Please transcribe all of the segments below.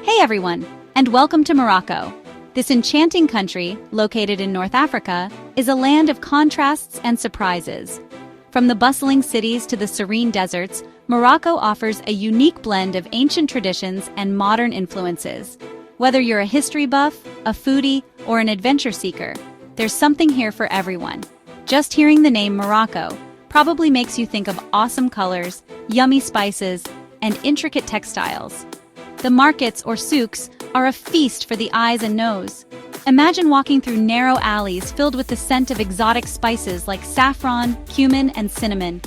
Hey everyone, and welcome to Morocco. This enchanting country, located in North Africa, is a land of contrasts and surprises. From the bustling cities to the serene deserts, Morocco offers a unique blend of ancient traditions and modern influences. Whether you're a history buff, a foodie, or an adventure seeker, there's something here for everyone. Just hearing the name Morocco probably makes you think of awesome colors, yummy spices, and intricate textiles. The markets, or souks, are a feast for the eyes and nose. Imagine walking through narrow alleys filled with the scent of exotic spices like saffron, cumin, and cinnamon.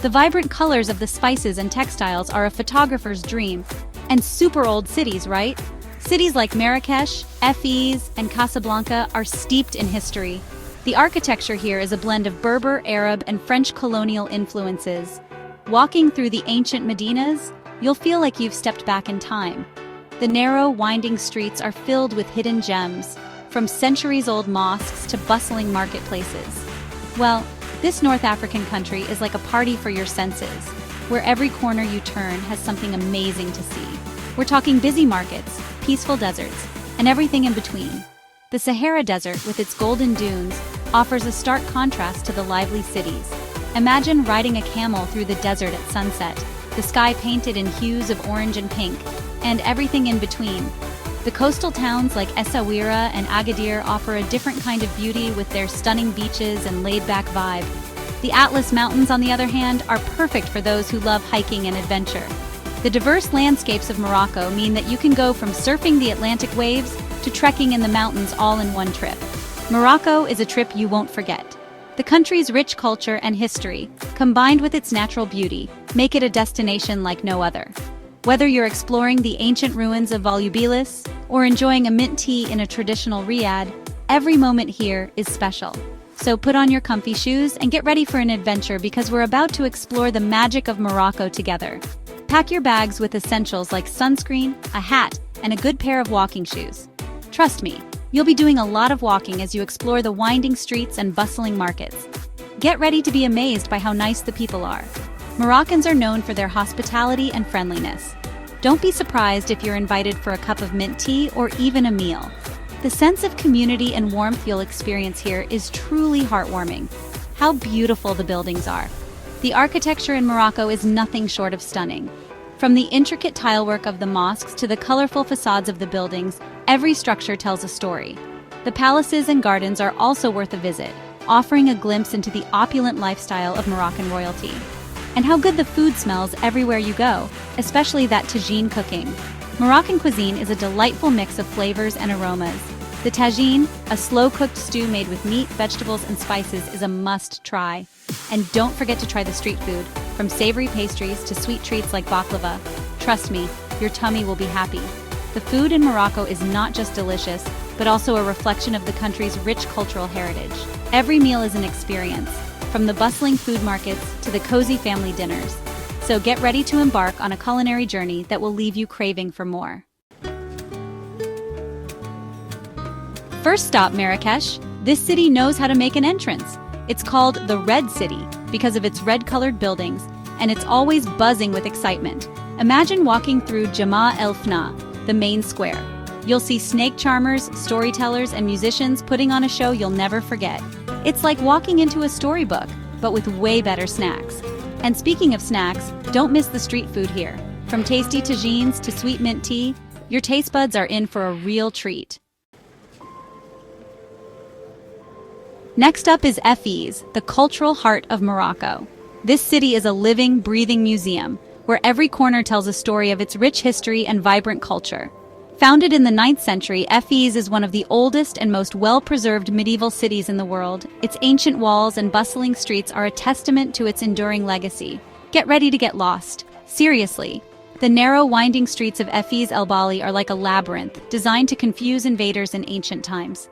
The vibrant colors of the spices and textiles are a photographer's dream. And super old cities, right? Cities like Marrakech, Fez, and Casablanca are steeped in history. The architecture here is a blend of Berber, Arab, and French colonial influences. Walking through the ancient Medinas, you'll feel like you've stepped back in time. The narrow, winding streets are filled with hidden gems, from centuries-old mosques to bustling marketplaces. Well, this North African country is like a party for your senses, where every corner you turn has something amazing to see. We're talking busy markets, peaceful deserts, and everything in between. The Sahara Desert, with its golden dunes, offers a stark contrast to the lively cities. Imagine riding a camel through the desert at sunset, the sky painted in hues of orange and pink, and everything in between. The coastal towns like Essaouira and Agadir offer a different kind of beauty with their stunning beaches and laid-back vibe. The Atlas Mountains, on the other hand, are perfect for those who love hiking and adventure. The diverse landscapes of Morocco mean that you can go from surfing the Atlantic waves to trekking in the mountains all in one trip. Morocco is a trip you won't forget. The country's rich culture and history, combined with its natural beauty, make it a destination like no other. Whether you're exploring the ancient ruins of Volubilis or enjoying a mint tea in a traditional riad, every moment here is special. So put on your comfy shoes and get ready for an adventure, because we're about to explore the magic of Morocco together. Pack your bags with essentials like sunscreen, a hat, and a good pair of walking shoes. Trust me, you'll be doing a lot of walking as you explore the winding streets and bustling markets. Get ready to be amazed by how nice the people are. Moroccans are known for their hospitality and friendliness. Don't be surprised if you're invited for a cup of mint tea or even a meal. The sense of community and warmth you'll experience here is truly heartwarming. How beautiful the buildings are. The architecture in Morocco is nothing short of stunning. From the intricate tilework of the mosques to the colorful facades of the buildings, every structure tells a story. The palaces and gardens are also worth a visit, offering a glimpse into the opulent lifestyle of Moroccan royalty. And how good the food smells everywhere you go, especially that tagine cooking. Moroccan cuisine is a delightful mix of flavors and aromas. The tagine, a slow-cooked stew made with meat, vegetables, and spices, is a must-try. And don't forget to try the street food, from savory pastries to sweet treats like baklava. Trust me, your tummy will be happy. The food in Morocco is not just delicious, but also a reflection of the country's rich cultural heritage. Every meal is an experience, from the bustling food markets to the cozy family dinners. So get ready to embark on a culinary journey that will leave you craving for more. First stop, Marrakech. This city knows how to make an entrance. It's called the Red City because of its red-colored buildings, and it's always buzzing with excitement. Imagine walking through Jama El Fna, the main square. You'll see snake charmers, storytellers, and musicians putting on a show you'll never forget. It's like walking into a storybook, but with way better snacks. And speaking of snacks, don't miss the street food here. From tasty tagines to sweet mint tea, your taste buds are in for a real treat. Next up is Fez, the cultural heart of Morocco. This city is a living, breathing museum, where every corner tells a story of its rich history and vibrant culture. Founded in the 9th century, Fez is one of the oldest and most well-preserved medieval cities in the world. Its ancient walls and bustling streets are a testament to its enduring legacy. Get ready to get lost. Seriously. The narrow, winding streets of Fez El Bali are like a labyrinth, designed to confuse invaders in ancient times.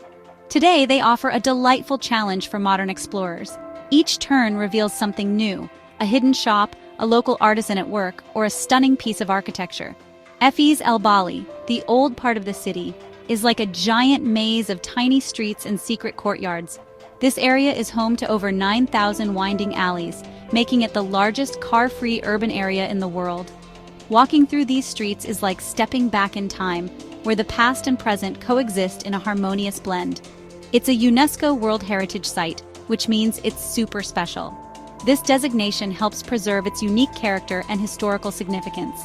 Today, they offer a delightful challenge for modern explorers. Each turn reveals something new, a hidden shop, a local artisan at work, or a stunning piece of architecture. Fez El Bali, the old part of the city, is like a giant maze of tiny streets and secret courtyards. This area is home to over 9,000 winding alleys, making it the largest car-free urban area in the world. Walking through these streets is like stepping back in time, where the past and present coexist in a harmonious blend. It's a UNESCO World Heritage Site, which means it's super special. This designation helps preserve its unique character and historical significance.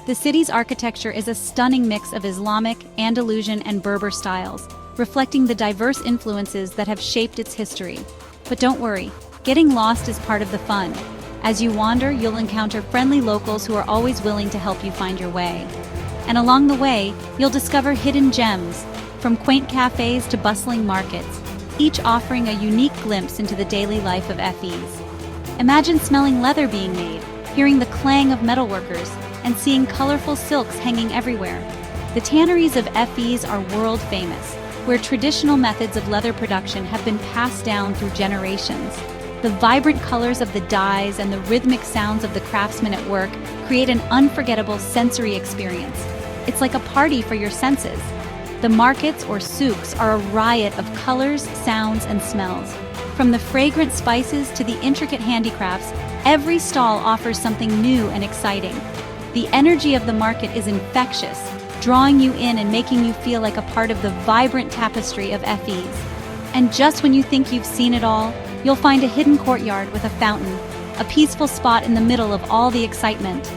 The city's architecture is a stunning mix of Islamic, Andalusian, and Berber styles, reflecting the diverse influences that have shaped its history. But don't worry, getting lost is part of the fun. As you wander, you'll encounter friendly locals who are always willing to help you find your way. And along the way, you'll discover hidden gems, from quaint cafes to bustling markets, each offering a unique glimpse into the daily life of Fes. Imagine smelling leather being made, hearing the clang of metalworkers, and seeing colorful silks hanging everywhere. The tanneries of Fes are world famous, where traditional methods of leather production have been passed down through generations. The vibrant colors of the dyes and the rhythmic sounds of the craftsmen at work create an unforgettable sensory experience. It's like a party for your senses. The markets, or souks, are a riot of colors, sounds, and smells. From the fragrant spices to the intricate handicrafts, every stall offers something new and exciting. The energy of the market is infectious, drawing you in and making you feel like a part of the vibrant tapestry of Fes. And just when you think you've seen it all, you'll find a hidden courtyard with a fountain, a peaceful spot in the middle of all the excitement.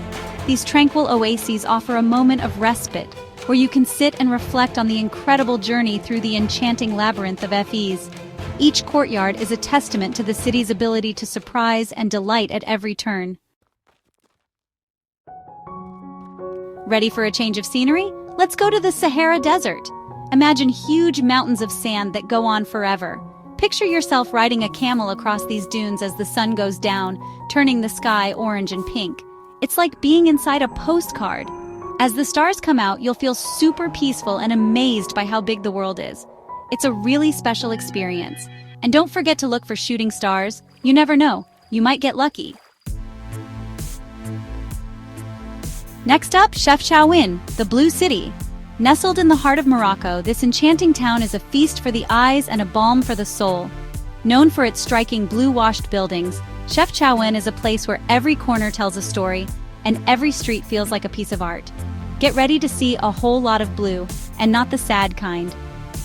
These tranquil oases offer a moment of respite, where you can sit and reflect on the incredible journey through the enchanting labyrinth of Fes. Each courtyard is a testament to the city's ability to surprise and delight at every turn. Ready for a change of scenery? Let's go to the Sahara Desert. Imagine huge mountains of sand that go on forever. Picture yourself riding a camel across these dunes as the sun goes down, turning the sky orange and pink. It's like being inside a postcard. As the stars come out, you'll feel super peaceful and amazed by how big the world is. It's a really special experience. And don't forget to look for shooting stars. You never know, you might get lucky. Next up, Chefchaouen, the Blue City. Nestled in the heart of Morocco, this enchanting town is a feast for the eyes and a balm for the soul. Known for its striking blue-washed buildings, Chefchaouen is a place where every corner tells a story, and every street feels like a piece of art. Get ready to see a whole lot of blue, and not the sad kind.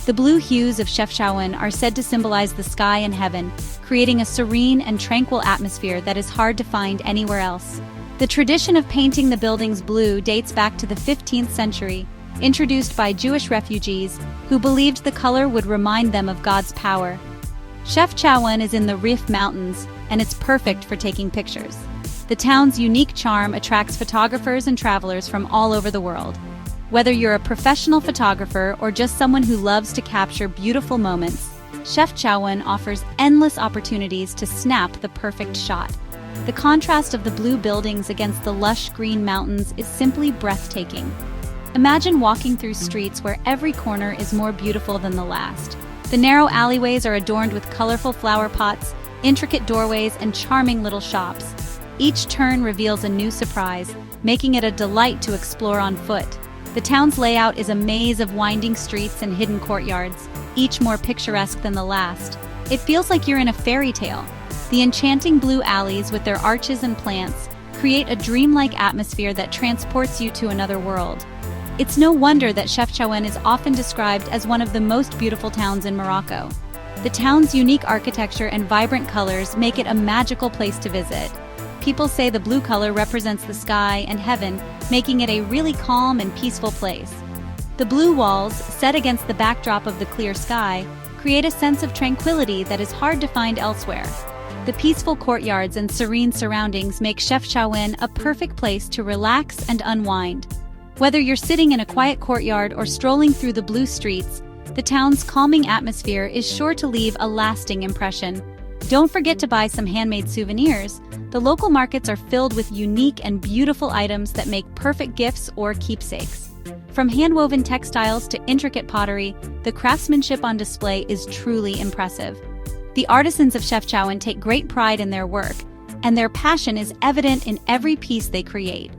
The blue hues of Chefchaouen are said to symbolize the sky and heaven, creating a serene and tranquil atmosphere that is hard to find anywhere else. The tradition of painting the buildings blue dates back to the 15th century, introduced by Jewish refugees who believed the color would remind them of God's power. Chefchaouen is in the Rif Mountains, and it's perfect for taking pictures. The town's unique charm attracts photographers and travelers from all over the world. Whether you're a professional photographer or just someone who loves to capture beautiful moments, Chefchaouen offers endless opportunities to snap the perfect shot. The contrast of the blue buildings against the lush green mountains is simply breathtaking. Imagine walking through streets where every corner is more beautiful than the last. The narrow alleyways are adorned with colorful flower pots, intricate doorways, and charming little shops. Each turn reveals a new surprise, making it a delight to explore on foot. The town's layout is a maze of winding streets and hidden courtyards, each more picturesque than the last. It feels like you're in a fairy tale. The enchanting blue alleys with their arches and plants create a dreamlike atmosphere that transports you to another world. It's no wonder that Chefchaouen is often described as one of the most beautiful towns in Morocco. The town's unique architecture and vibrant colors make it a magical place to visit. People say the blue color represents the sky and heaven, making it a really calm and peaceful place. The blue walls, set against the backdrop of the clear sky, create a sense of tranquility that is hard to find elsewhere. The peaceful courtyards and serene surroundings make Chefchaouen a perfect place to relax and unwind. Whether you're sitting in a quiet courtyard or strolling through the blue streets, the town's calming atmosphere is sure to leave a lasting impression. Don't forget to buy some handmade souvenirs. The local markets are filled with unique and beautiful items that make perfect gifts or keepsakes. From hand-woven textiles to intricate pottery, the craftsmanship on display is truly impressive. The artisans of Chefchaouen take great pride in their work, and their passion is evident in every piece they create.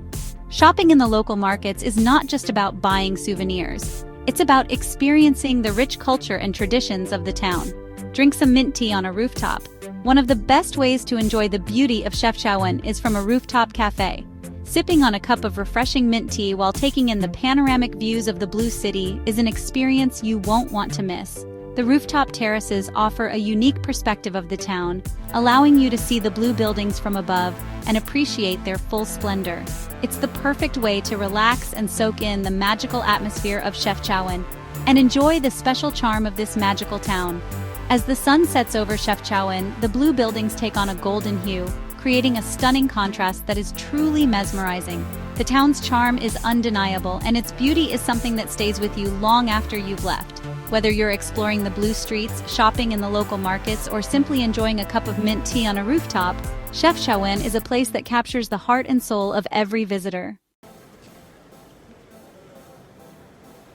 Shopping in the local markets is not just about buying souvenirs. It's about experiencing the rich culture and traditions of the town. Drink some mint tea on a rooftop. One of the best ways to enjoy the beauty of Chefchaouen is from a rooftop cafe. Sipping on a cup of refreshing mint tea while taking in the panoramic views of the Blue City is an experience you won't want to miss. The rooftop terraces offer a unique perspective of the town, allowing you to see the blue buildings from above and appreciate their full splendor. It's the perfect way to relax and soak in the magical atmosphere of Chefchaouen and enjoy the special charm of this magical town. As the sun sets over Chefchaouen, the blue buildings take on a golden hue, creating a stunning contrast that is truly mesmerizing. The town's charm is undeniable, and its beauty is something that stays with you long after you've left. Whether you're exploring the blue streets, shopping in the local markets, or simply enjoying a cup of mint tea on a rooftop, Chefchaouen is a place that captures the heart and soul of every visitor.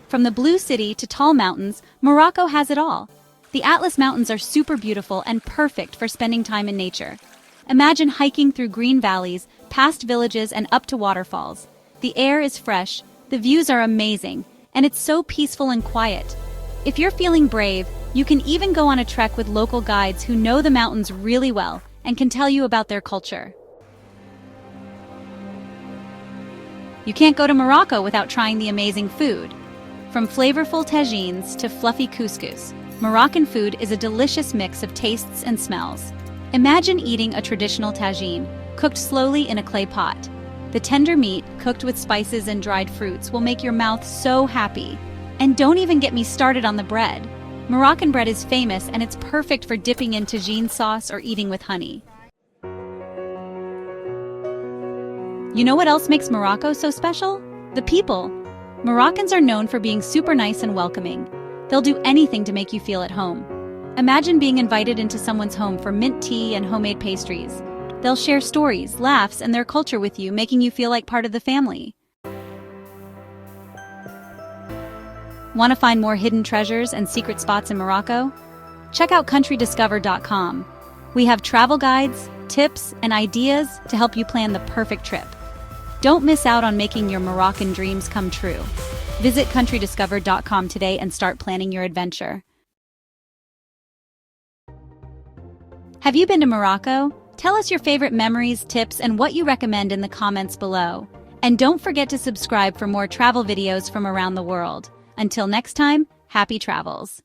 From the blue city to tall mountains, Morocco has it all. The Atlas Mountains are super beautiful and perfect for spending time in nature. Imagine hiking through green valleys, past villages, and up to waterfalls. The air is fresh, the views are amazing, and it's so peaceful and quiet. If you're feeling brave, you can even go on a trek with local guides who know the mountains really well and can tell you about their culture. You can't go to Morocco without trying the amazing food. From flavorful tagines to fluffy couscous, Moroccan food is a delicious mix of tastes and smells. Imagine eating a traditional tagine, cooked slowly in a clay pot. The tender meat, cooked with spices and dried fruits, will make your mouth so happy. And don't even get me started on the bread. Moroccan bread is famous, and it's perfect for dipping in tagine sauce or eating with honey. You know what else makes Morocco so special? The people. Moroccans are known for being super nice and welcoming. They'll do anything to make you feel at home. Imagine being invited into someone's home for mint tea and homemade pastries. They'll share stories, laughs, and their culture with you, making you feel like part of the family. Want to find more hidden treasures and secret spots in Morocco? Check out CountryDiscover.com. We have travel guides, tips, and ideas to help you plan the perfect trip. Don't miss out on making your Moroccan dreams come true. Visit CountryDiscover.com today and start planning your adventure. Have you been to Morocco? Tell us your favorite memories, tips, and what you recommend in the comments below. And don't forget to subscribe for more travel videos from around the world. Until next time, happy travels!